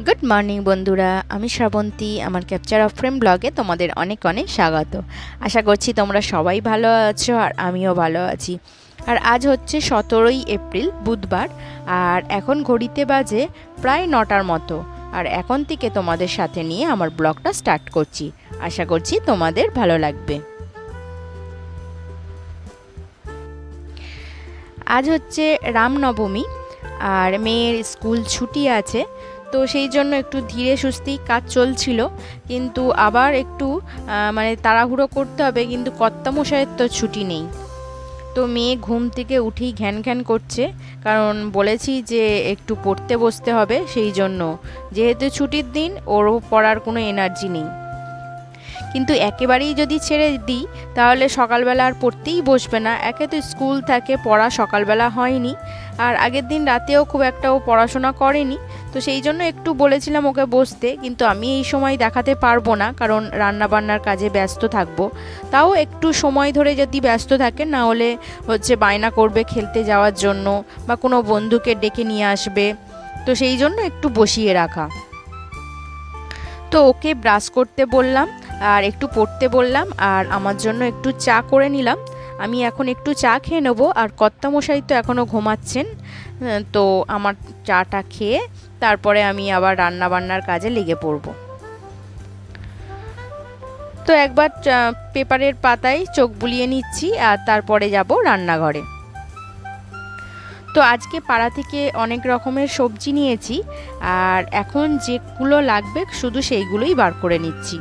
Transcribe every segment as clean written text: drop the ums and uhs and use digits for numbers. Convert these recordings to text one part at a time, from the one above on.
Good morning বন্ধুরা, আমি শ্রাবন্তী। আমার ক্যাপচার অফ ফ্রেম ব্লগে তোমাদের অনেক অনেক স্বাগত। আশা করছি তোমরা সবাই ভালো আছো আর আমিও ভালো আছি। আর আজ হচ্ছে 17ই এপ্রিল, বুধবার। আর এখন ঘড়িতে বাজে প্রায় 9টার মতো। আর এখন থেকে তোমাদের সাথে নিয়ে আমার ব্লগটা স্টার্ট করছি। আশা করছি তোমাদের ভালো লাগবে। আজ হচ্ছে রামনবমী আর মেয়ের স্কুল ছুটি আছে, তো সেই জন্য একটু ধীরে সুস্থেই কাজ চলছিল। কিন্তু আবার একটু তাড়াহুড়ো করতে হবে, কিন্তু কর্তামশাইয়ের তো ছুটি নেই। তো মেয়ে ঘুম থেকে উঠেই ঘ্যান ঘ্যান করছে, কারণ বলেছি যে একটু পড়তে বসতে হবে, সেই জন্য। যেহেতু ছুটির দিন, ওরও পড়ার কোনো এনার্জি নেই। কিন্তু একেবারেই যদি ছেড়ে দিই তাহলে সকালবেলা আর পড়তেই বসবে না। একে তো স্কুল থাকে, পড়া সকালবেলা হয়নি, আর আগের দিন রাতেও খুব একটা ও পড়াশোনা করেনি। তো সেই জন্য একটু বলেছিলাম ওকে বসতে, কিন্তু আমি এই সময় দেখাতে পারবো না, কারণ রান্নাবান্নার কাজে ব্যস্ত থাকবো। তাও একটু সময় ধরে যদি ব্যস্ত থাকে, না হলে হচ্ছে বায়না করবে খেলতে যাওয়ার জন্য, বা কোনো বন্ধুকে ডেকে নিয়ে আসবে। তো সেই জন্য একটু বসিয়ে রাখা। তো ওকে ব্রাশ করতে বললাম, আর একটু পড়তে বললাম, আর আমার জন্য একটু চা করে নিলাম। আমি এখন একটু চা খেয়ে নেবো, আর কর্তামশাই তো এখনও ঘুমাচ্ছেন। তো আমার চাটা খেয়ে তারপরে আমি আবার রান্না বান্নার কাজে লেগে পড়ব। তো একবার পেপারের পাতায় চোখ বুলিয়ে নিচ্ছি, আর তারপরে যাব রান্নাঘরে। তো আজকে পাড়া থেকে অনেক রকমের সবজি নিয়েছি, আর এখন যেগুলো লাগবে শুধু সেইগুলোই বার করে নিচ্ছি।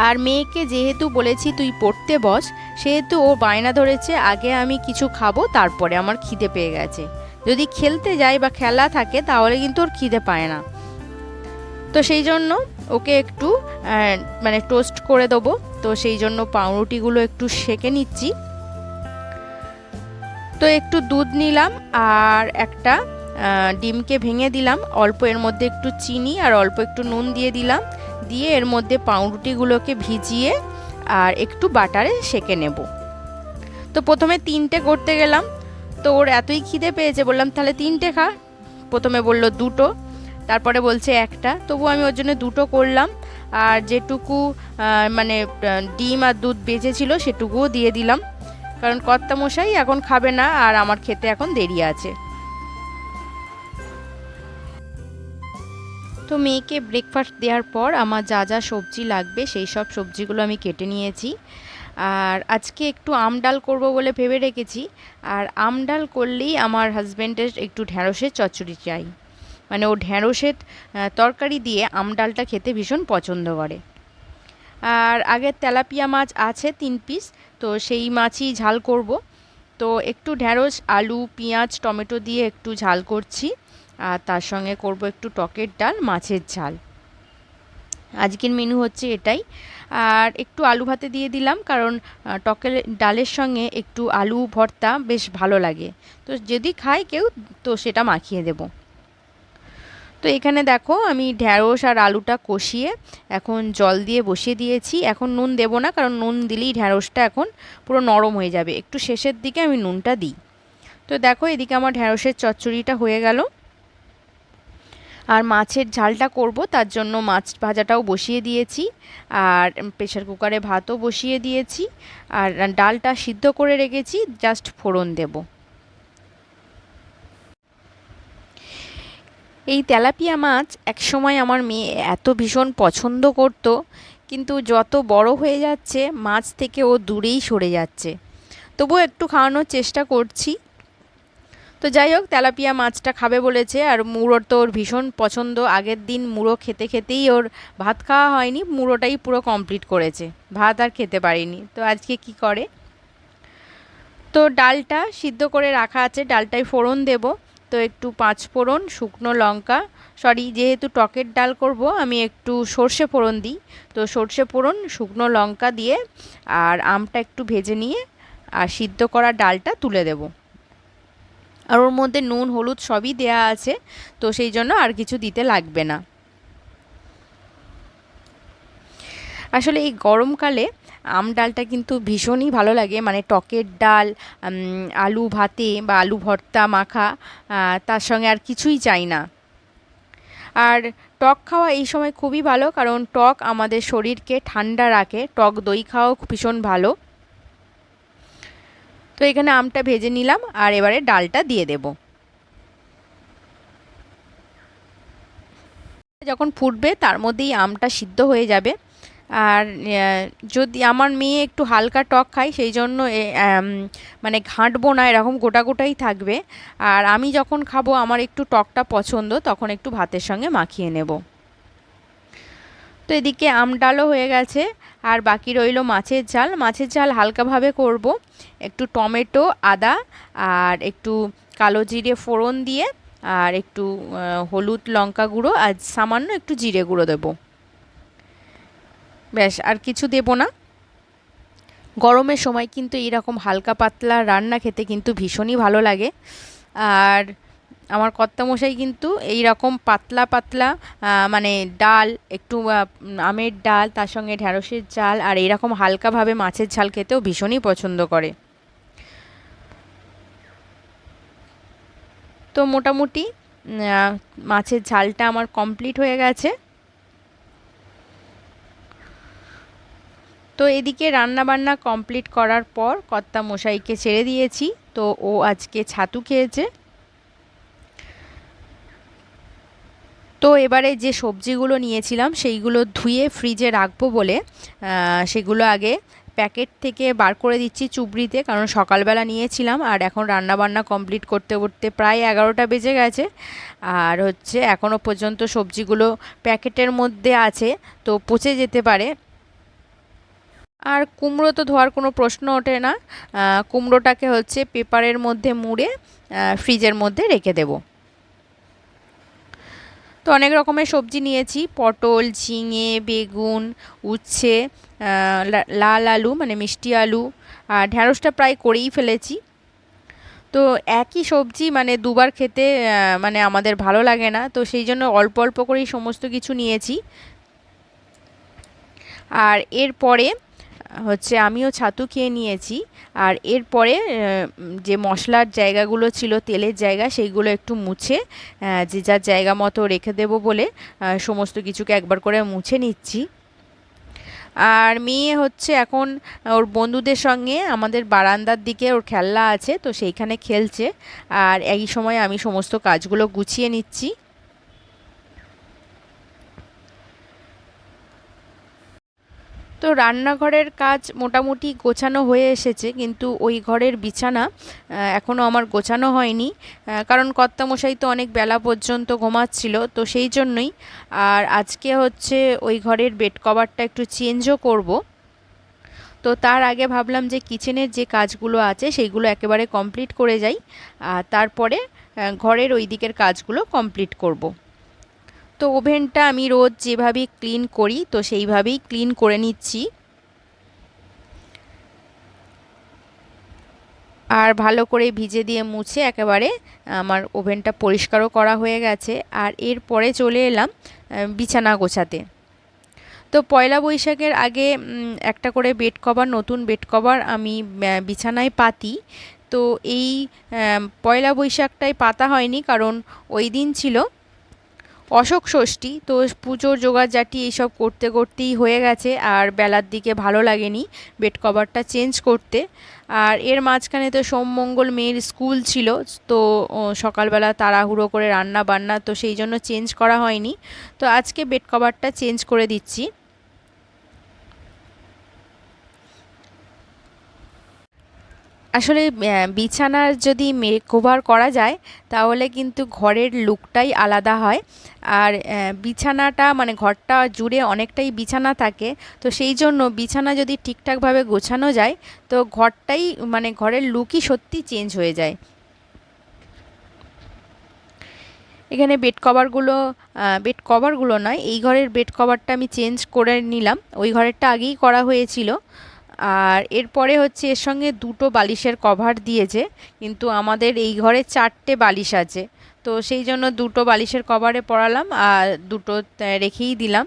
আর মেয়েকে যেহেতু বলেছি তুই পড়তে বস, সেহেতু ও বায়না ধরেছে আগে আমি কিছু খাবো, তারপরে আমার খিদে পেয়ে গেছে। যদি খেলতে যাই বা খেলা থাকে তাহলে কিন্তু ওর খিদে পায় না। তো সেই জন্য ওকে একটু টোস্ট করে দেবো। তো সেই জন্য পাউরুটিগুলো একটু সেঁকে নিচ্ছি। তো একটু দুধ নিলাম, আর একটা ডিমকে ভেঙে দিলাম, অল্প এর মধ্যে একটু চিনি আর অল্প একটু নুন দিয়ে দিলাম, দিয়ে এর মধ্যে পাউরুটিগুলোকে ভিজিয়ে আর একটু বাটারে সেঁকে নেব। তো প্রথমে 3টে করতে গেলাম, তো ওর এতই খিদে পেয়েছে, বললাম তাহলে 3টে খা। প্রথমে বলল 2টো, তারপরে বলছে একটা, তবু আমি ওর জন্য 2টো করলাম। আর যেটুকু ডিম আর দুধ বেঁচেছিল সেটুকুও দিয়ে দিলাম, কারণ কর্তামশাই এখন খাবে না, আর আমার খেতে এখন দেরি আছে। তো মেয়েকে ব্রেকফাস্ট দেওয়ার পর আমার যা যা সবজি লাগবে সেই সব সবজিগুলো আমি কেটে নিয়েছি। আর আজকে একটু আম ডাল করবো বলে ভেবে রেখেছি। আর আম ডাল করলেই আমার হাজব্যান্ডের একটু ঢ্যাঁড়সের চচ্চড়ি চাই, মানে ও ঢ্যাঁড়সের তরকারি দিয়ে আম ডালটা খেতে ভীষণ পছন্দ করে। আর আগের তেলাপিয়া মাছ আছে 3 পিস, তো সেই মাছই ঝাল করব। তো একটু ঢ্যাঁড়স, আলু, পেঁয়াজ, টমেটো দিয়ে একটু ঝাল করছি, আর তার সঙ্গে করব একটু টকের ডাল, মাছের ঝাল। আজকের মেনু হচ্ছে এটাই। আর একটু আলু ভাতে দিয়ে দিলাম, কারণ টকের ডালের সঙ্গে একটু আলু ভর্তা বেশ ভালো লাগে। তো যদি খায় কেউ, তো সেটা মাখিয়ে দেব। তো এখানে দেখো আমি ঢ্যাঁড়স আর আলুটা কষিয়ে এখন জল দিয়ে বসিয়ে দিয়েছি। এখন নুন দেব না, কারণ নুন দিলেই ঢ্যাঁড়সটা এখন পুরো নরম হয়ে যাবে, একটু শেষের দিকে আমি নুনটা দিই। তো দেখো এদিকে আমার ঢ্যাঁড়সের চচ্চড়িটা হয়ে গেল। আর মাছের ঝালটা করব, তার জন্য মাছ ভাজাটাও বসিয়ে দিয়েছি, আর প্রেসার কুকারে ভাতও বসিয়ে দিয়েছি, আর ডালটা সিদ্ধ করে রেখেছি, জাস্ট ফোড়ন দেব। এই তেলাপিয়া মাছ একসময় আমার মেয়ে এত ভীষণ পছন্দ করত, কিন্তু যত বড় হয়ে যাচ্ছে মাছ থেকে ও দূরেই সরে যাচ্ছে। তবুও একটু খাওয়ানোর চেষ্টা করছি। তো যাই হোক, তেলাপিয়া মাছটা খাবে বলেছে, আর মুড়োর তো ওর ভীষণ পছন্দ। আগের দিন মুড়ো খেতে খেতেই ওর ভাত খাওয়া হয়নি, মুড়োটাই পুরো কমপ্লিট করেছে, ভাত আর খেতে পারিনি। তো আজকে কি করে। তো ডালটা সিদ্ধ করে রাখা আছে, ডালটায় ফোড়ন দেব। তো একটু 5 ফোড়ন, শুকনো লঙ্কা, সরি যেহেতু টকের ডাল করব আমি একটু সর্ষে ফোড়ন দিই। তো সর্ষে ফোড়ন, শুকনো লঙ্কা দিয়ে আর আমটা একটু ভেজে নিয়ে আর সিদ্ধ করা ডালটা তুলে দেব। আর ওর মধ্যে নুন হলুদ সবই দেয়া আছে, তো সেই জন্য আর কিছু দিতে লাগবে না। আসলে এই গরমকালে আম ডালটা কিন্তু ভীষণই ভালো লাগে, মানে টকের ডাল, আলু ভাতে বা আলু ভর্তা মাখা, তার সঙ্গে আর কিছুই চাই না। আর টক খাওয়া এই সময় খুবই ভালো, কারণ টক আমাদের শরীরকে ঠান্ডা রাখে। টক দই খাওয়াও ভীষণ ভালো। তো এখানে আমটা ভেজে নিলাম আর এবারে ডালটা দিয়ে দেব। যখন ফুটবে তার মধ্যেই আমটা সিদ্ধ হয়ে যাবে। আর যদি আমার মেয়ে একটু হালকা টক খায়, সেই জন্য মানে ঘাঁটবো না, এরকম গোটা গোটাই থাকবে। আর আমি যখন খাবো, আমার একটু টকটা পছন্দ, তখন একটু ভাতের সঙ্গে মাখিয়ে নেব। তো এদিকে আম ডালও হয়ে গেছে। আর বাকি রইলো মাছের ঝাল। মাছের ঝাল হালকাভাবে করব, একটু টমেটো, আদা আর একটু কালো জিরে ফোড়ন দিয়ে, আর একটু হলুদ, লঙ্কা গুঁড়ো আর সামান্য একটু জিরে গুঁড়ো দেবো। ব্যাস, আর কিছু দেবো না। গরমের সময় কিন্তু এইরকম হালকা পাতলা রান্না খেতে কিন্তু ভীষণই ভালো লাগে। আর আমার কর্তামশাই কিন্তু এই রকম পাতলা পাতলা মানে ডাল, একটু আমের ডাল, তার সঙ্গে ঢ্যাঁড়সের ঝাল আর এইরকম হালকাভাবে মাছের ঝাল খেতেও ভীষণই পছন্দ করে। তো মোটামুটি মাছের ঝালটা আমার কমপ্লিট হয়ে গেছে। তো এদিকে রান্না বান্না কমপ্লিট করার পর কর্তামশাইকে ছেড়ে দিয়েছি। তো ও আজকে ছাতু খেয়েছে। তো এবারে যে সবজিগুলো নিয়েছিলাম সেইগুলো ধুয়ে ফ্রিজে রাখবো বলে সেগুলো আগে প্যাকেট থেকে বার করে দিচ্ছি চুবড়িতে, কারণ সকালবেলা নিয়েছিলাম আর এখন রান্না বান্না কমপ্লিট করতে করতে প্রায় 11টা বেজে গেছে। আর হচ্ছে এখনও পর্যন্ত সবজিগুলো প্যাকেটের মধ্যে আছে, তো পচে যেতে পারে। আর কুমড়ো তো ধোয়ার কোনো প্রশ্ন ওঠে না। কুমড়োটাকে হচ্ছে পেপারের মধ্যে মুড়ে ফ্রিজের মধ্যে রেখে দেবো। তো অনেক রকমের সবজি নিয়েছি, পটল, ঝিঙে, বেগুন, উচ্ছে, লাল আলু মানে মিষ্টি আলু, আর ঢ্যাঁড়সটা প্রায় করেই ফেলেছি। তো একই সবজি মানে দুবার খেতে মানে আমাদের ভালো লাগে না, তো সেই জন্য অল্প অল্প করেই সমস্ত কিছু নিয়েছি। আর এরপরে হচ্ছে আমিও ছাতু খেয়ে নিয়েছি। আর এরপরে যে মশলার জায়গাগুলো ছিল, তেলের জায়গা, সেইগুলো একটু মুছে যে যার জায়গা মতো রেখে দেবো বলে সমস্ত কিছুকে একবার করে মুছে নিচ্ছি। আর মেয়ে হচ্ছে এখন ওর বন্ধুদের সঙ্গে আমাদের বারান্দার দিকে ওর খেলনা আছে, তো সেইখানে খেলছে। আর এই সময় আমি সমস্ত কাজগুলো গুছিয়ে নিচ্ছি। তো রান্নাঘরের কাজ মোটামুটি গোছানো হয়ে এসেছে, কিন্তু ওই ঘরের বিছানা এখনও আমার গোছানো হয়নি। কারণ কর্তামশাই তো অনেক বেলা পর্যন্ত ঘুমাচ্ছিল, তো সেই জন্যই। আর আজকে হচ্ছে ওই ঘরের বেড কভারটা একটু চেঞ্জও করব। তো তার আগে ভাবলাম যে কিচেনের যে কাজগুলো আছে সেইগুলো একেবারে কমপ্লিট করে যাই, আর তারপরে ঘরের ওই দিকের কাজগুলো কমপ্লিট করব। তো ওভেনটা আমি রোজ যেভাবে ক্লিন করি, তো সেইভাবেই ক্লিন করে নিচ্ছি। আর ভালো করে ভিজে দিয়ে মুছে একেবারে আমার ওভেনটা পরিষ্কারও করা হয়ে গেছে। আর এরপরে চলে এলাম বিছানা গোছাতে। তো পয়লা বৈশাখের আগে একটা করে বেড কভার, নতুন বেড কভার আমি বিছানায় পাতি। তো এই পয়লা বৈশাখটায় পাতা হয়নি, কারণ ওই দিন ছিল অশোক ষষ্ঠী। তো পুজোর জোগাড়জাটি এইসব করতে করতেই হয়ে গেছে, আর বেলার দিকে ভালো লাগেনি বেড কভারটা চেঞ্জ করতে। আর এর মাঝখানে তো সোম মঙ্গল মেয়ের স্কুল ছিল, তো সকালবেলা তাড়াহুড়ো করে রান্না বান্না, তো সেই জন্য চেঞ্জ করা হয়নি। তো আজকে বেড কভারটা চেঞ্জ করে দিচ্ছি। আসলে বিছানার যদি মেকওভার করা যায়, তাহলে কিন্তু ঘরের লুকটাই আলাদা হয়। আর বিছানাটা মানে ঘরটা জুড়ে অনেকটাই বিছানা থাকে, তো সেই জন্য বিছানা যদি ঠিকঠাকভাবে গোছানো যায়, তো ঘরটাই মানে ঘরের লুকই সত্যি চেঞ্জ হয়ে যায়। এখানে বেড কভারগুলো নয়, এই ঘরের বেড কভারটা আমি চেঞ্জ করে নিলাম, ওই ঘরেরটা আগেই করা হয়েছিল। আর এরপরে হচ্ছে এর সঙ্গে দুটো বালিশের কভার দিয়েছে, কিন্তু আমাদের এই ঘরে 4টে বালিশ আছে, তো সেই জন্য দুটো বালিশের কভারে পরালাম আর দুটো রেখেই দিলাম।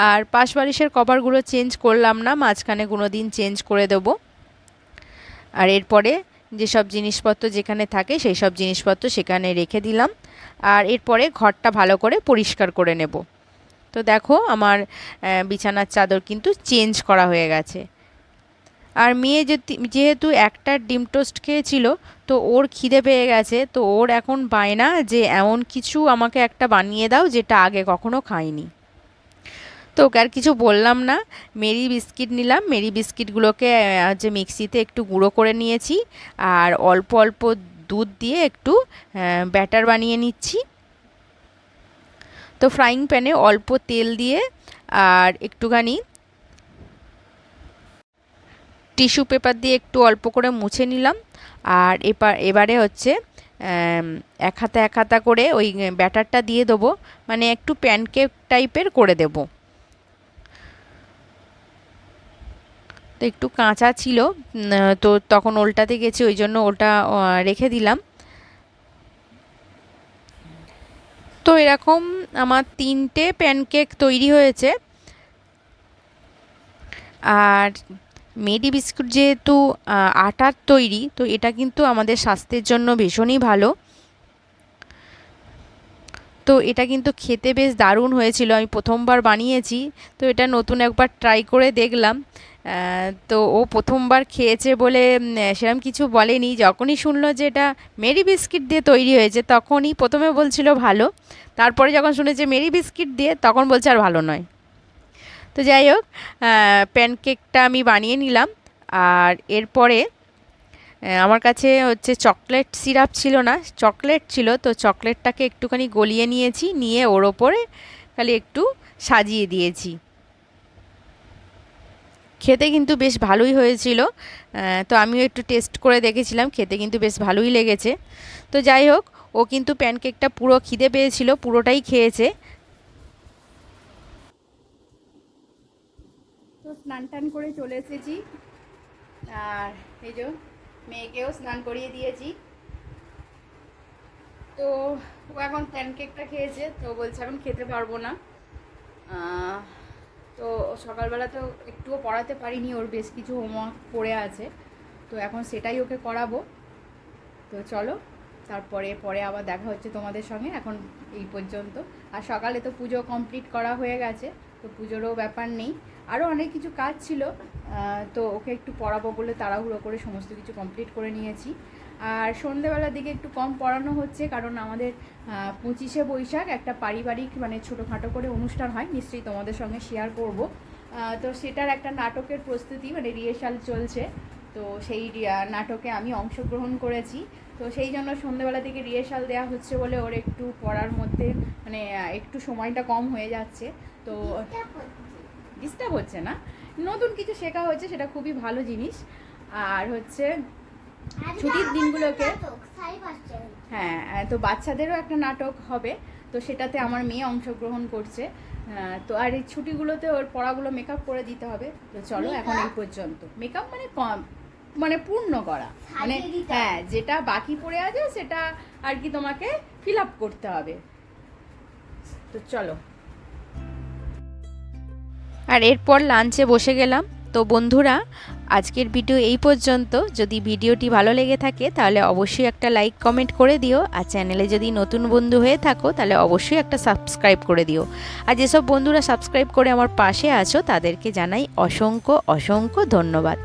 আর পাশ বালিশের কভারগুলো চেঞ্জ করলাম না, মাঝখানে কোনো দিন চেঞ্জ করে দেবো। আর এরপরে যেসব জিনিসপত্র যেখানে থাকে সেই সব জিনিসপত্র সেখানে রেখে দিলাম। আর এরপরে ঘরটা ভালো করে পরিষ্কার করে নেব। তো দেখো আমার বিছানার চাদর কিন্তু চেঞ্জ করা হয়ে গেছে। আর মেয়ে যেহেতু একটা ডিম টোস্ট খেয়েছিল, তো ওর খিদে পেয়ে গেছে, তো ওর এখন বায়না যে এমন কিছু আমাকে একটা বানিয়ে দাও যেটা আগে কখনো খাইনি। তো ওকে আর কিছু বললাম না। মেরি বিস্কিট নিলাম, মেরি বিস্কিটগুলোকে যে মিক্সিতে একটু গুঁড়ো করে নিয়েছি, আর অল্প অল্প দুধ দিয়ে একটু ব্যাটার বানিয়ে নিচ্ছি। তো ফ্রাইং প্যানে অল্প তেল দিয়ে আর একটুখানি টিস্যু পেপার দিয়ে একটু অল্প করে মুছে নিলাম। আর এবারে হচ্ছে এক হাতা করে ওই ব্যাটারটা দিয়ে দেবো, মানে একটু প্যানকেক টাইপের করে দেব। তো একটু কাঁচা ছিল, তো তখন ওল্টাতে গেছি, ওই জন্য ওটা রেখে দিলাম। তো এরকম আমার 3টে প্যানকেক তৈরি হয়েছে। আর মেরি বিস্কুট যেহেতু আটার তৈরি, তো এটা কিন্তু আমাদের স্বাস্থ্যের জন্য ভীষণই ভালো। তো এটা কিন্তু খেতে বেশ দারুণ হয়েছিল, আমি প্রথমবার বানিয়েছি, তো এটা নতুন একবার ট্রাই করে দেখলাম। তো ও প্রথমবার খেয়েছে বলে সেরকম কিছু বলেনি, যখনই শুনলো যে এটা মেরি বিস্কিট দিয়ে তৈরি হয়েছে তখনই প্রথমে বলছিল ভালো, তারপরে যখন শুনেছে মেরি বিস্কিট দিয়ে তখন বলছে আর ভালো নয়। তো যাই হোক, প্যানকেকটা আমি বানিয়ে নিলাম। আর এরপরে আমার কাছে হচ্ছে চকলেট সিরাপ ছিল না, চকলেট ছিল, তো চকলেটটাকে একটুখানি গলিয়ে নিয়েছি, নিয়ে ওর ওপরে খালি একটু সাজিয়ে দিয়েছি। খেতে কিন্তু বেশ ভালোই হয়েছিল। তো আমিও একটু টেস্ট করে দেখেছিলাম, খেতে কিন্তু বেশ ভালোই লেগেছে। তো যাই হোক, ও কিন্তু প্যানকেকটা পুরো খিদে পেয়েছিল, পুরোটাই খেয়েছে। তো স্নান টান করে চলে এসেছি, আর এই যে মেয়েকেও স্নান করিয়ে দিয়েছি। তো ও এখন প্যানকেকটা খেয়েছে, তো বলছে এখন খেতে পারবো না। তো সকালবেলা তো একটুও পড়াতে পারিনি, ওর বেশ কিছু হোমওয়ার্ক পড়ে আছে, তো এখন সেটাই ওকে করাবো। তো চলো, পরে আবার দেখা হচ্ছে তোমাদের সঙ্গে। এখন এই পর্যন্ত। আর সকালে তো পুজো কমপ্লিট করা হয়ে গেছে, তো পুজোরও ব্যাপার নেই, আরও অনেক কিছু কাজ ছিল, তো ওকে একটু পড়াবো বলে তাড়াহুড়ো করে সমস্ত কিছু কমপ্লিট করে নিয়েছি। আর সন্ধেবেলার দিকে একটু কম পড়ানো হচ্ছে, কারণ আমাদের 25শে বৈশাখ একটা পারিবারিক মানে ছোটোখাটো করে অনুষ্ঠান হয়, নিশ্চয়ই তোমাদের সঙ্গে শেয়ার করব। তো সেটার একটা নাটকের প্রস্তুতি মানে রিহার্সাল চলছে, তো সেই নাটকে আমি অংশগ্রহণ করেছি। তো সেই জন্য সন্ধ্যেবেলা থেকে রিহার্সাল দেওয়া হচ্ছে বলে ওর একটু পড়ার মধ্যে মানে একটু সময়টা কম হয়ে যাচ্ছে। তো ডিস্টার্ব হচ্ছে না, নতুন কিছু শেখা হচ্ছে, সেটা খুবই ভালো জিনিস। আর হচ্ছে ছুটির দিনগুলোকে, হ্যাঁ, তো বাচ্চাদেরও একটা নাটক হবে, তো সেটাতে আমার মেয়ে অংশগ্রহণ করছে। তো আর এই ছুটিগুলোতে ওর পড়াগুলো মেকআপ করে দিতে হবে। তো চলো এখন এই পর্যন্ত। মেকআপ মানে মানে পূর্ণ করা, মানে হ্যাঁ, যেটা বাকি পড়ে আছে সেটা আর কি তোমাকে ফিল আপ করতে হবে। তো চলো, আর এরপর লাঞ্চে বসে গেলাম। তো বন্ধুরা, আজকের ভিডিও এই পর্যন্ত। যদি ভিডিওটি ভালো লেগে থাকে তাহলে অবশ্যই একটা লাইক কমেন্ট করে দিও, আর চ্যানেলে যদি নতুন বন্ধু হয়ে থাকো তাহলে অবশ্যই একটা সাবস্ক্রাইব করে দিও। আর যেসব বন্ধুরা সাবস্ক্রাইব করে আমার পাশে আছো তাদেরকে জানাই অসংখ্য অসংখ্য ধন্যবাদ।